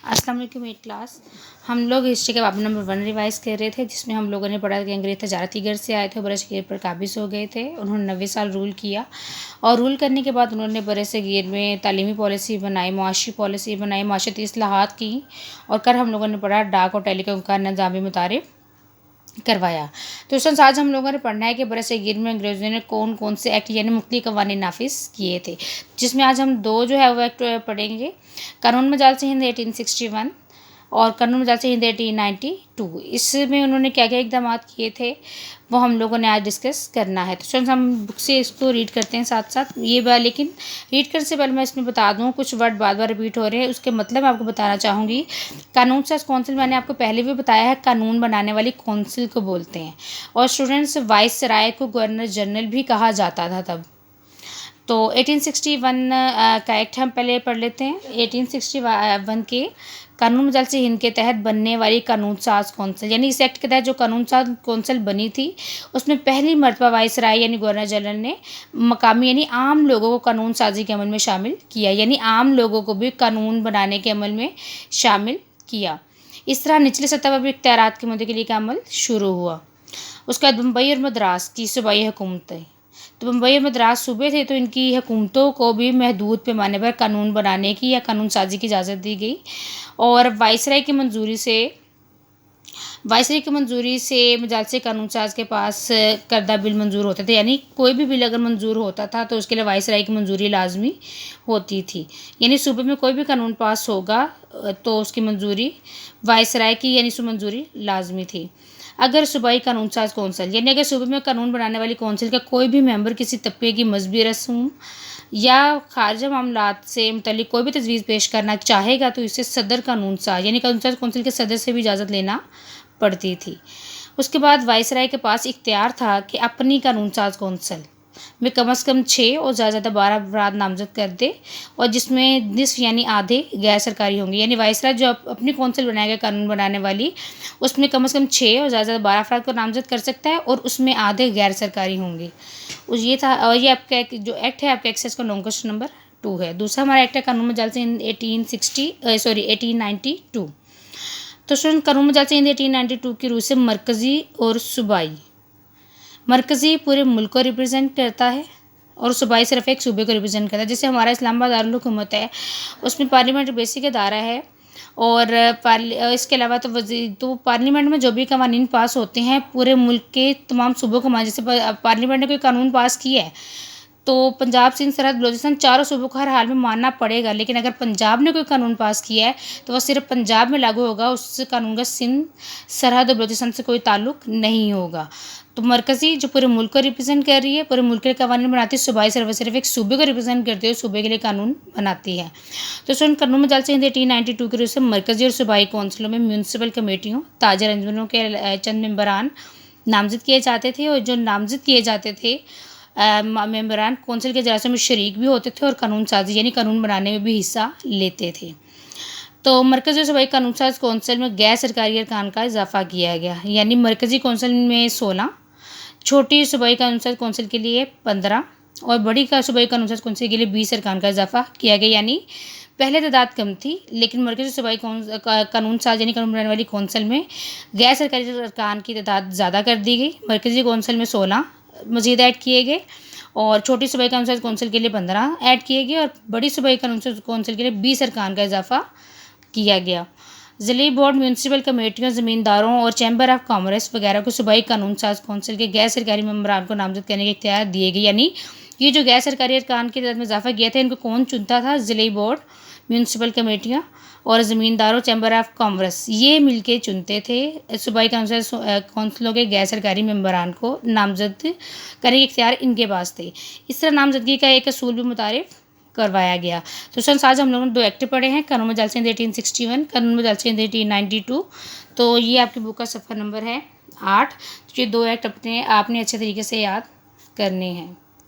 अस्सलाम वालेकुम मेरी क्लास। हम लोग हिस्ट्री का बाब नंबर 1 रिवाइज़ कर रहे थे, जिसमें हम लोगों ने पढ़ा कि अंग्रेज तजारतीगर से आए थे, बरे सगीर पर काबिज़ हो गए थे। उन्होंने 90 साल रूल किया और रूल करने के बाद उन्होंने बरे सगीर में तालीमी पॉलिसी बनाई, मुआशी पॉलिसी बनाई, माशरती इस्लाहात की। और कल हम लोगों ने पढ़ा डाक और टेलीकॉम का निज़ामी मुतारिफ करवाया। तो स्टूडेंट्स, आज हम लोगों ने पढ़ना है कि बरसगीर में अंग्रेज़ों ने कौन कौन से एक्ट यानी मुख्तलिफ कवानीन नाफिज किए थे, जिसमें आज हम दो जो है वो एक्ट पढ़ेंगे। कानून मजाल से हिंद 1861 और कानून मजाल से हिंद 1892। इसमें उन्होंने क्या क्या इकदाम किए थे वो हम लोगों ने आज डिस्कस करना है। तो स्टूडेंट्स, हम बुक से इसको रीड करते हैं साथ साथ ये बात। लेकिन रीड करने से पहले मैं इसमें बता दूं, कुछ वर्ड बार बार रिपीट हो रहे हैं, उसके मतलब मैं आपको बताना चाहूँगी। कानून साज कौंसिल मैंने आपको पहले भी बताया है, कानून बनाने वाली कौंसिल को बोलते हैं। और स्टूडेंट्स, वाइस राय को गवर्नर जनरल भी कहा जाता था तब। तो 1861 का एक्ट हम पहले पढ़ लेते हैं। 1861 के कानून मजाल से हिंद के तहत बनने वाली कानून साज कौंसिल, यानी इस एक्ट के तहत जो कानून साज कौंसिल बनी थी, उसमें पहली मरतबा वाइस राय यानी गवर्नर जनरल ने मकामी यानी आम लोगों को कानून साजी के अमल में शामिल किया, यानी आम लोगों को भी कानून बनाने के अमल में शामिल किया। इस तरह निचली सतह पर भी इख्तियारात के मुद्दे के लिए का अमल शुरू हुआ। उसके बाद बम्बई और मद्रास की सूबाई हुकूमतें। तो बम्बई और मद्रास सूबे थे, तो इनकी हुकूमतों को भी महदूद पैमाने पर कानून बनाने की या कानून साजी की इजाज़त दी गई। और वाइसराय की मंजूरी से मजाल से कानून साज के पास करदा बिल मंजूर होते थे, यानी कोई भी बिल अगर मंजूर होता था तो उसके लिए वाइसराय की मंजूरी लाजमी होती थी। यानी सूबे में कोई भी कानून पास होगा तो उसकी मंजूरी वाइसराय की यानी मंजूरी लाजमी थी। अगर सूबाई कानून साज कौंसिल, यानी अगर सूबे में कानून बनाने वाली कौंसिल का कोई भी मेंबर किसी तबके की मजहबी रसूम या खारजा मामलात से मुतल्लिक कोई भी तजवीज़ पेश करना चाहेगा तो इसे सदर कानून साज यानी कानून साज कौंसिल के सदर से भी इजाज़त लेना पड़ती थी। उसके बाद वाइसराय के पास इख्तियार था कि अपनी कानून साज कौंसिल में कम से कम 6 और ज़्यादा 12 अफराद नामजद कर दे, और जिसमें निस्फ यानी आधे गैर सरकारी होंगे। यानी वाइसराय जो अपनी कौंसिल बनाएगा कानून बनाने वाली, उसमें कम से कम 6 और ज़्यादा 12 अफराद को नामजद कर सकता है, और उसमें आधे गैर सरकारी होंगे। ये था। और ये आपका जो एक्ट है आपका एक्सेस का लॉन्ग क्वेश्चन नंबर 2 है। दूसरा हमारा एक्ट है कानून मजाल से 1892। तो स्टूडेंट, कानून मजाल से 1892 की रूह से मरकज़ी और सूबाई, मरकज़ी पूरे मुल्क को रिप्रेजेंट करता है और सूबाई सिर्फ एक सूबे को रिप्रेजेंट करता है। जैसे हमारा इस्लामाबाद दारुल हुकूमत है, उसमें पार्लियामेंट बेसिक अदारा है, और इसके अलावा तो पार्लियामेंट में जो भी कवानीन पास होते हैं पूरे मुल्क के तमाम सूबों को जैसे पार्लियामेंट ने कोई कानून पास किया है तो पंजाब, सिंध, सरहद, बलूचिस्तान चारों सूबों को हर हाल में मानना पड़ेगा। लेकिन अगर पंजाब ने कोई कानून पास किया है तो वह सिर्फ पंजाब में लागू होगा, उस कानून का सिंध, सरहद और बलूचिस्तान से कोई ताल्लुक नहीं होगा। तो मरकज़ी जो पूरे मुल्क को रिप्रेजेंट कर रही है, पूरे मुल्क के लिए कानून बनाती है। सूबाई सिर्फ एक सूबे को रिप्रेजेंट करती है, सूबे के लिए कानून बनाती है। तो स्टूडेंट, कानून मजाल से हिंद 1892 की रूह से मरकज़ी और सूबाई कौंसिलों में म्यूनसिपल कमेटियों, ताजर अंजुमनों के चंद मेंबरान नामजद किए जाते थे, और जो नामजद किए जाते थे मेंबरान कौंसिल के इजलासों में शरीक भी होते थे और कानून साजी यानी कानून बनाने में भी हिस्सा लेते थे। तो मरकज़ी और सूबाई कानून साज कौंसिल में गैर सरकारी अरकान का इजाफा किया गया, यानी मरकज़ी कौंसिल में 16, छोटी सूबाई कानून साज कौंसिल के लिए 15 और बड़ी सूबाई कानून साज कौंसिल के लिए 20 अरकान का इजाफा किया गया। यानी पहले तादाद कम थी, लेकिन मरकज़ी सूबाई कानून साज यानी कानून बनाने वाली कौंसिल में गैर सरकारी अरकान की तादाद ज़्यादा कर दी गई। मरकज़ी कौंसिल में 16 मज़ीद ऐड किए गए, और छोटी सूबाई कानून साज कौंसिल के लिए 15 ऐड किए गए, और बड़ी सूबाई कानून साज कौंसिल के लिए 20 अरकान का इजाफा किया गया। ज़िली बोर्ड, म्यूनसिपल कमेटियों, ज़मींदारों और चैम्बर ऑफ कॉमर्स वगैरह को सूबाई कानून साज कौंसिल के गैर सरकारी मेंबरान को नामजद करने के इख्तियार दिए गए। यानी ये जो गैर सरकारी अरकान की तादाद में इजाफा किया था, इनको कौन चुनता था? ज़िली बोर्ड, म्यूनसिपल कमेटियाँ और ज़मींदारों, चैम्बर ऑफ कॉमर्स, ये मिलके चुनते थे सूबाई कौंसिलों के गैर सरकारी मेंबरान को नामजद करने के इख्तियार इनके पास थे। इस तरह नामजदगी का एक असूल भी मुतारिफ करवाया गया। तो स्टूडेंट्स, आज हम लोगों ने 2 एक्ट पढ़े हैं, कानून मजाल से हिंद 1861, कानून मजाल से हिंद 1892। तो ये आपकी बुक का सफ़र नंबर है 8। तो ये 2 एक्ट आपने अच्छे तरीके से याद करने हैं।